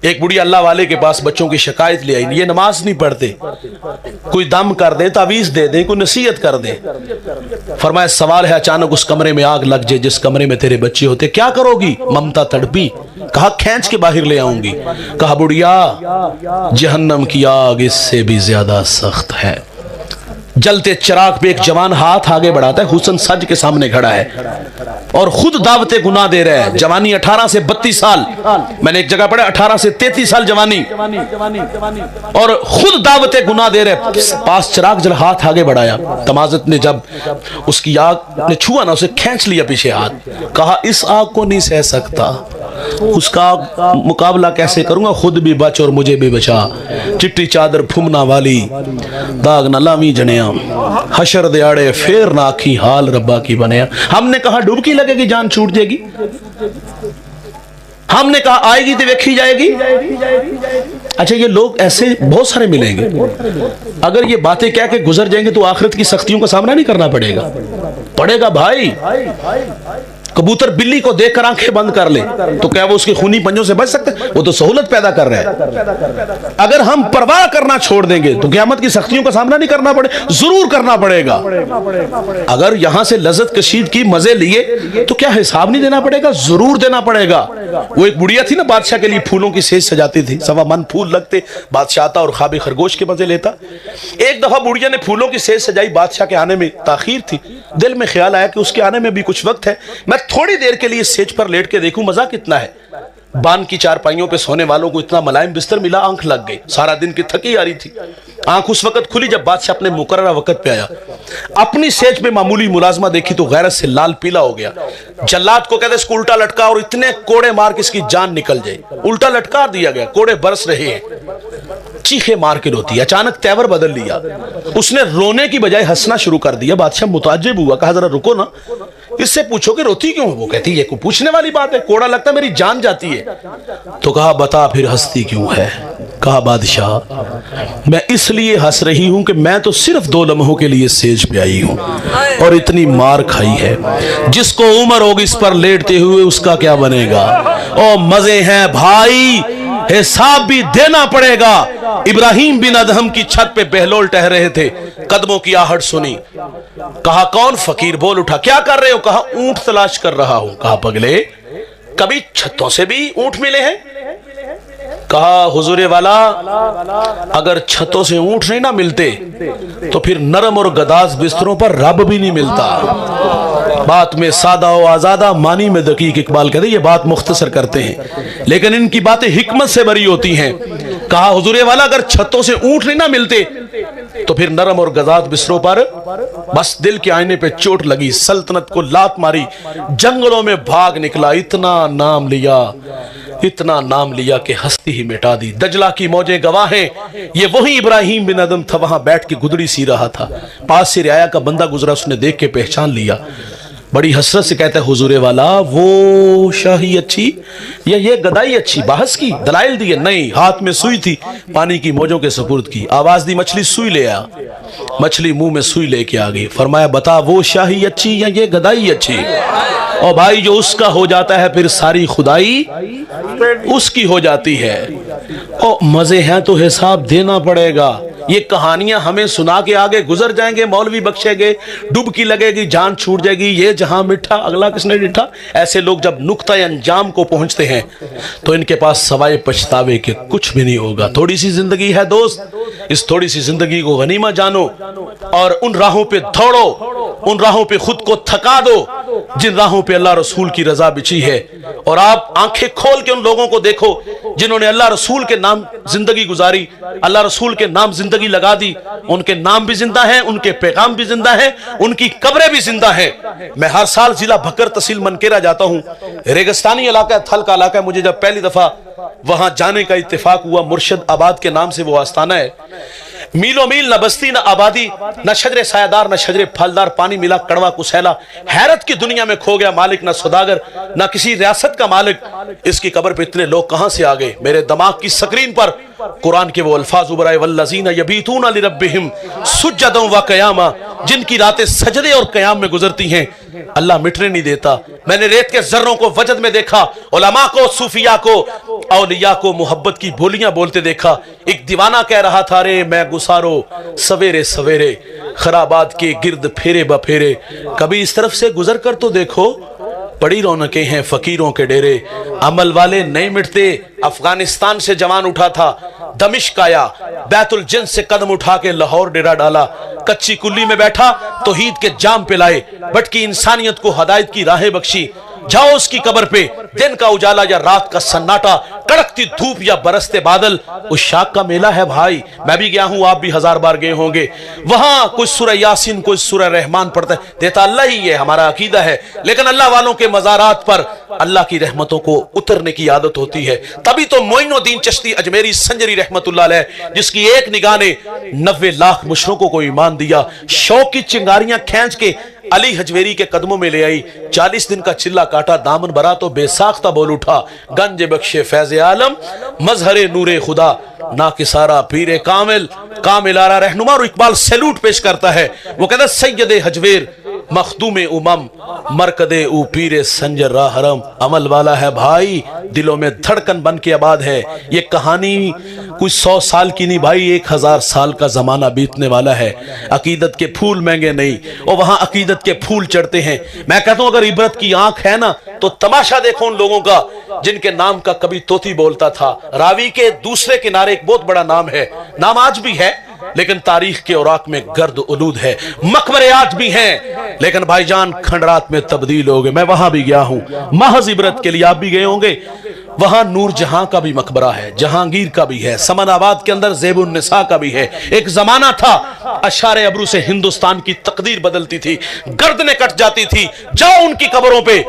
ایک بڑی اللہ والے کے پاس بچوں کی شکایت لے آئی، یہ نماز نہیں پڑھتے، کوئی دم کر دے، تعویذ دے دیں، کوئی نصیحت کر دیں۔ فرمایا سوال ہے اچانک اس کمرے میں آگ لگ جائے جس کمرے میں تیرے بچے ہوتے، کیا کرو گی؟ ممتا تڑپی، کہا کھینچ کے باہر لے آؤں گی۔ کہا بڑھیا جہنم کی آگ اس سے بھی زیادہ سخت ہے۔ جلتے چراغ پہ ایک جوان ہاتھ آگے بڑھاتا ہے، حسن سج کے سامنے کھڑا ہے اور خود دعوت گناہ دے رہا ہے۔ جوانی 18 سے 32 سال، میں نے ایک جگہ پڑھا 18 سے 33 سال جوانی، اور خود دعوت گناہ دے رہے۔ پاس چراغ جل ہاتھ آگے بڑھایا، تمازت نے جب اس کی آگ نے چھوا نا، اسے کھینچ لیا پیچھے ہاتھ، کہا اس آگ کو نہیں سہ سکتا، اس کا مقابلہ کیسے کروں گا، خود بھی بچ اور مجھے بھی بچا۔ چٹی چادر پھمنا والی داغ نہ لاوی جنیا، حشر دیاڑے پھر نہ کی حال ربا کی بنیا۔ ہم نے کہا ڈوبکی لگے گی جان چھوٹ جائے گی، ہم نے کہا آئے گی تو ویکھی جائے گی۔ اچھا یہ لوگ ایسے بہت سارے ملیں گے، اگر یہ باتیں کہہ کے گزر جائیں گے تو آخرت کی سختیوں کا سامنا نہیں کرنا پڑے گا بھائی۔ کبوتر بلی کو دیکھ کر آنکھیں بند کر لے تو کیا وہ اس کے خونی پنجوں سے بچ سکتے؟ وہ تو سہولت پیدا کر رہا ہے۔ اگر ہم پرواہ کرنا چھوڑ دیں گے تو قیامت کی سختیوں کا سامنا نہیں کرنا پڑے، ضرور کرنا پڑے گا۔ اگر یہاں سے لذت کشید کی مزے لیے تو کیا حساب نہیں دینا پڑے گا؟ ضرور دینا پڑے گا۔ وہ ایک بڑھیا تھی نا بادشاہ کے لیے پھولوں کی سیج سجاتی تھی، سوا من پھول لگتے، بادشاہ آتا اور خواب خرگوش کے مزے لیتا۔ ایک دفعہ بڑھیا نے پھولوں کی سیج سجائی، بادشاہ کے آنے میں تاخیر تھی، دل میں خیال آیا کہ اس کے آنے میں بھی کچھ وقت ہے، میں تھوڑی دیر کے لیے سیج پر لیٹ کے دیکھوں مزہ کتنا ہے۔ بان کی چارپائیوں پہ سونے والوں کو اتنا ملائم بستر ملا، آنکھ لگ گئی، سارا دن کی تھکی آ رہی تھی۔ آنکھ اس وقت کھلی جب بادشاہ اپنے مقررہ وقت پہ آیا، اپنی سیج پہ معمولی ملازمہ دیکھی تو غیرت سے لال پیلا ہو گیا۔ جلاد کو کہتے اس کو الٹا لٹکا اور اتنے کوڑے مار کے اس کی جان نکل جائے، الٹا لٹکا دیا گیا، کوڑے برس رہے ہیں، چیخے مار کے روتی ہے۔ اچانک تیور بدل لیا، اس نے رونے کی بجائے ہنسنا شروع کر دیا۔ بادشاہ متعجب ہوا، کہا ذرا رکو نا، اس سے پوچھو کہ روتی کیوں؟ وہ کہتی یہ کوئی پوچھنے والی بات ہے، کوڑا لگتا میری جان جاتی ہے۔ تو کہا بتا پھر ہنستی کیوں ہے؟ کہا بادشاہ میں اس لیے ہنس رہی ہوں کہ میں تو صرف 2 لمحوں کے لیے سیج پہ آئی ہوں اور اتنی مار کھائی ہے، جس کو عمر ہوگی اس پر لیٹتے ہوئے اس کا کیا بنے گا؟ او مزے ہیں بھائی، حساب بھی دینا پڑے گا۔ ابراہیم بن ادہم کی چھت پہ بہلول ٹہر رہے تھے، قدموں کی آہٹ سنی، کہا کون؟ فقیر بول اٹھا، کیا کر رہے ہو؟ کہا اونٹ تلاش کر رہا ہوں۔ کہا پگلے کبھی چھتوں سے بھی اونٹ ملے ہیں؟ کہا حضور والا اگر چھتوں سے اونٹ نہیں نہ ملتے تو پھر نرم اور گداز بستروں پر رب بھی نہیں ملتا۔ بات میں سادہ و آزادہ، معنی میں دقیق، اقبال کہتے ہیں یہ بات مختصر کرتے ہیں لیکن ان کی باتیں حکمت سے بری ہوتی ہیں۔ کہا حضور والا اگر چھتوں سے اونٹ نہیں نہ ملتے تو پھر نرم اور گداز بستروں پر، بس دل کے آئینے پہ چوٹ لگی، سلطنت کو لات ماری، جنگلوں میں بھاگ نکلا، اتنا نام لیا کہ ہستی ہی مٹا دی۔ دجلہ کی موجیں گواہ ہیں، یہ وہی ابراہیم بن ادم تھا، وہاں بیٹھ کے گدڑی سی رہا تھا، پاس سے رعایا کا بندہ گزرا، اس نے دیکھ کے پہچان لیا، بڑی حسرت سے کہتا ہے حضور والا وہ شاہی اچھی یا یہ گدائی اچھی؟ بحث کی، دلائل دیے، نہیں، ہاتھ میں سوئی تھی، پانی کی موجوں کے سپرد کی، آواز دی مچھلی سوئی لے آ، مچھلی منہ میں سوئی لے کے آ گئی، فرمایا بتا وہ شاہی اچھی یا یہ گدائی اچھی؟ اور بھائی جو اس کا ہو جاتا ہے پھر ساری خدائی اس کی ہو جاتی ہے۔ اور مزے ہیں تو حساب دینا پڑے گا۔ یہ کہانیاں ہمیں سنا کے آگے گزر جائیں گے، مولوی بخشے گے، ڈبکی لگے گی، جان چھوٹ جائے گی، یہ جہاں مٹھا اگلا کس نے ڈٹھا۔ ایسے لوگ جب نقطہ انجام کو پہنچتے ہیں تو ان کے پاس سوائے پچھتاوے کے کچھ بھی نہیں ہوگا۔ تھوڑی سی زندگی ہے دوست، اس تھوڑی سی زندگی کو غنیمت جانو اور ان راہوں پہ دوڑو، ان راہوں پہ خود کو تھکا دو جن راہوں پہ اللہ رسول کی رضا بچھی ہے، اور آپ آنکھیں کھول کے ان لوگوں کو دیکھو جنہوں نے اللہ رسول کے نام زندگی گزاری، اللہ رسول کے نام زندگی لگا دی، ان کے نام بھی زندہ ہیں، ان کے پیغام بھی زندہ ہیں، ان کی قبریں بھی زندہ ہیں۔ میں ہر سال ضلع بھکر تحصیل منکیرا جاتا ہوں، ریگستانی علاقہ ہے، تھل کا علاقہ ہے، مجھے جب پہلی دفعہ وہاں جانے کا اتفاق ہوا، مرشد آباد کے نام سے وہ آستانہ ہے، میلوں میل نہ بستی نہ آبادی، نہ شجر سایہ دار نہ شجر پھلدار، پانی ملا کڑوا کسیلا، حیرت کی دنیا میں کھو گیا، مالک نہ سوداگر نہ کسی ریاست کا مالک، اس کی قبر پہ اتنے لوگ کہاں سے آگئے؟ میرے دماغ کی سکرین پر قرآن کے وہ الفاظ ابرائے والذین یبیتون لربہم سجدا و قیاما، جن کی راتیں سجدے اور قیام میں گزرتی ہیں، اللہ مٹنے نہیں دیتا۔ میں نے ریت کے ذروں کو وجد میں دیکھا، علماء کو، صوفیاء کو، اولیاء کو محبت کی بولیاں بولتے دیکھا۔ ایک دیوانہ کہہ رہا تھا، رے میں گسارو سویرے سویرے خرابات کے گرد پھیرے بپھیرے، کبھی اس طرف سے گزر کر تو دیکھو، بڑی رونقیں ہیں فقیروں کے ڈیرے۔ عمل والے نہیں مٹتے، افغانستان سے جوان اٹھا تھا، دمشق آیا، بیت الجن سے قدم اٹھا کے لاہور ڈیرا ڈالا، کچی کلی میں بیٹھا توحید کے جام پلائے، بھٹکی انسانیت کو ہدایت کی راہیں بخشی۔ جاؤ اس کی قبر پہ، دن کا اجالا یا رات کا سناٹا، کڑکتی دھوپ یا برستے بادل، اس شاخ کا میلہ ہے بھائی، میں بھی گیا ہوں، آپ بھی 1000 بار گئے ہوں گے۔ وہاں کچھ سورہ یاسین، کچھ سورہ رحمان پڑھتا ہے، دیتا اللہ ہی ہے، ہمارا عقیدہ ہے، لیکن اللہ والوں کے مزارات پر اللہ کی رحمتوں کو اترنے کی عادت ہوتی ہے۔ تبھی تو معین الدین چشتی اجمیری سنجری رحمت اللہ علیہ، جس کی ایک نگاہ نے 90 لاکھ مشرکوں کو ایمان دیا، شوق کی چنگاریاں کھینچ کے علی حجویری کے قدموں میں لے آئی، 40 دن کا چلا کاٹا، دامن بھرا تو بے ساختہ بول اٹھا، گنج بخش فیض عالم، مظہر نور خدا، ناکسارا پیر کامل، کامل آرا رہنما۔ اور اقبال سیلوٹ پیش کرتا ہے، وہ کہتا ہے سید حجویر مخدوم امم، مرکد او پیر سنجر راہ حرم۔ عمل والا ہے بھائی، دلوں میں دھڑکن بن کے آباد ہے۔ یہ کہانی کچھ 100 سال کی نہیں بھائی، 1000 سال کا زمانہ بیتنے والا ہے۔ عقیدت کے پھول مہنگے نہیں، اور وہاں عقیدت کے پھول چڑھتے ہیں۔ میں کہتا ہوں اگر عبرت کی آنکھ ہے نا تو تماشا دیکھو ان لوگوں کا جن کے نام کا کبھی طوطی بولتا تھا۔ راوی کے دوسرے کنارے ایک بہت بڑا نام ہے، نام آج بھی ہے لیکن تاریخ کے اوراق میں گرد علود ہے، مقبرے آج بھی ہیں لیکن بھائی جان کھنڈرات میں تبدیل ہو گئے۔ میں وہاں بھی گیا ہوں، محض عبرت کے لیے، آپ بھی گئے ہوں گے۔ وہاں نور جہاں کا بھی مقبرہ ہے، جہانگیر کا بھی ہے، سمن آباد کے اندر زیب النساء کا بھی ہے۔ ایک زمانہ تھا اشار ابرو سے ہندوستان کی تقدیر بدلتی تھی، گردنیں کٹ جاتی تھی۔ جاؤ ان کی قبروں پہ،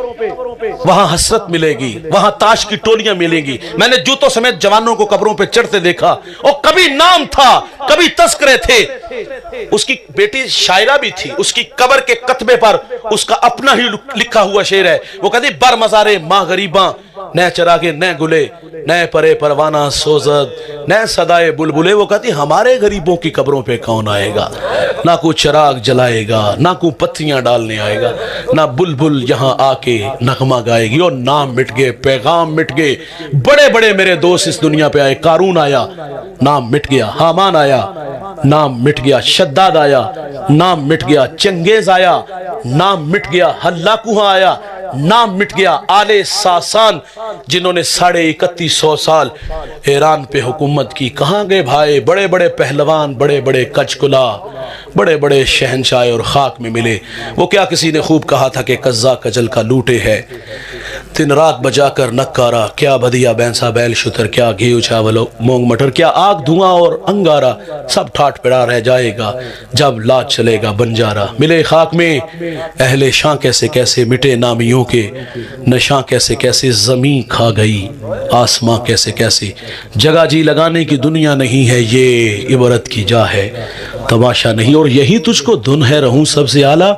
وہاں حسرت ملے گی، وہاں تاش کی ٹولیاں ملیں گی۔ میں نے جوتوں سمیت جوانوں کو قبروں پہ چڑھتے دیکھا، اور کبھی نام تھا، کبھی تذکرے تھے۔ اس کی بیٹی شاعرہ بھی تھی، اس کی قبر کے کتبے پر اس کا اپنا ہی لکھا ہوا شعر ہے۔ وہ کہتی بر مزارے ماں غریباں، نئے چراغے نئے گلے، نئے پرے پروانہ سوزد، نئے صدائے بلبلے۔ وہ کہتی ہمارے غریبوں کی قبروں پہ کون آئے گا؟ نہ کوئی چراغ جلائے گا، نہ کوئی پتیاں ڈالنے آئے گا، نہ بلبل یہاں آ کے نغمہ گائے گی۔ اور نام مٹ گئے، پیغام مٹ گئے، بڑے بڑے میرے دوست اس دنیا پہ آئے۔ قارون آیا، نام مٹ گیا، حامان آیا، نام مٹ گیا، شداد آیا، نام مٹ گیا، چنگیز آیا، نام مٹ گیا، ہلاکو آیا، نام مٹ گیا، آل ساسان جنہوں نے 3150 سال ایران پہ حکومت کی، کہاں گئے بھائی؟ بڑے بڑے پہلوان، بڑے بڑے کچکلا، بڑے بڑے شہنشاہ اور خاک میں ملے۔ وہ کیا کسی نے خوب کہا تھا کہ قزا کجل کا لوٹے ہے، دن رات بجا کر نکارا، کیا بدیا بینسا بیل شتر، کیا گھیو چاول مونگ مٹر، کیا آگ دھواں اور انگارا، سب ٹھاٹ پڑا رہ جائے گا جب لاج چلے گا بنجارا۔ ملے خاک میں اہل شاں کیسے کیسے، مٹے نامیوں کے نشاں کیسے کیسے، زمین کھا گئی آسماں کیسے کیسے۔ جگہ جی لگانے کی دنیا نہیں ہے، یہ عبرت کی جا ہے تماشا نہیں۔ اور یہی تجھ کو دھن ہے رہوں سب سے اعلیٰ،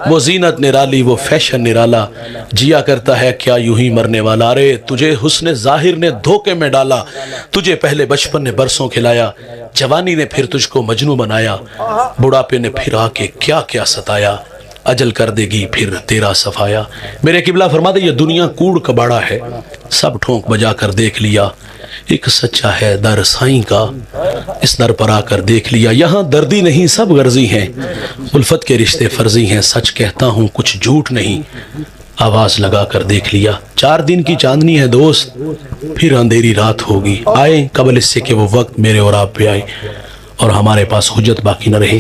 وہ زینت نرالی، وہ فیشن نرالا، جیا کرتا ہے کیا یوں ہی مرنے والا۔ ارے تجھے حسن ظاہر نے دھوکے میں ڈالا، تجھے پہلے بچپن نے برسوں کھلایا، جوانی نے پھر تجھ کو مجنوں بنایا، بڑھاپے نے پھر آ کے کیا کیا ستایا، اجل کر دے گی پھر تیرا صفایا۔ میرے قبلہ فرماتے یہ دنیا کوڑ کباڑا ہے، سب ٹھونک بجا کر دیکھ لیا، ایک سچا ہے در سائیں کا، اس در پر آ کر دیکھ لیا۔ یہاں دردی نہیں سب غرضی ہیں، الفت کے رشتے فرضی ہیں، سچ کہتا ہوں کچھ جھوٹ نہیں، آواز لگا کر دیکھ لیا۔ 4 دن کی چاندنی ہے دوست، پھر اندھیری رات ہوگی، آئیں قبل اس سے کہ وہ وقت میرے اور آپ پہ آئے اور ہمارے پاس حجت باقی نہ رہے۔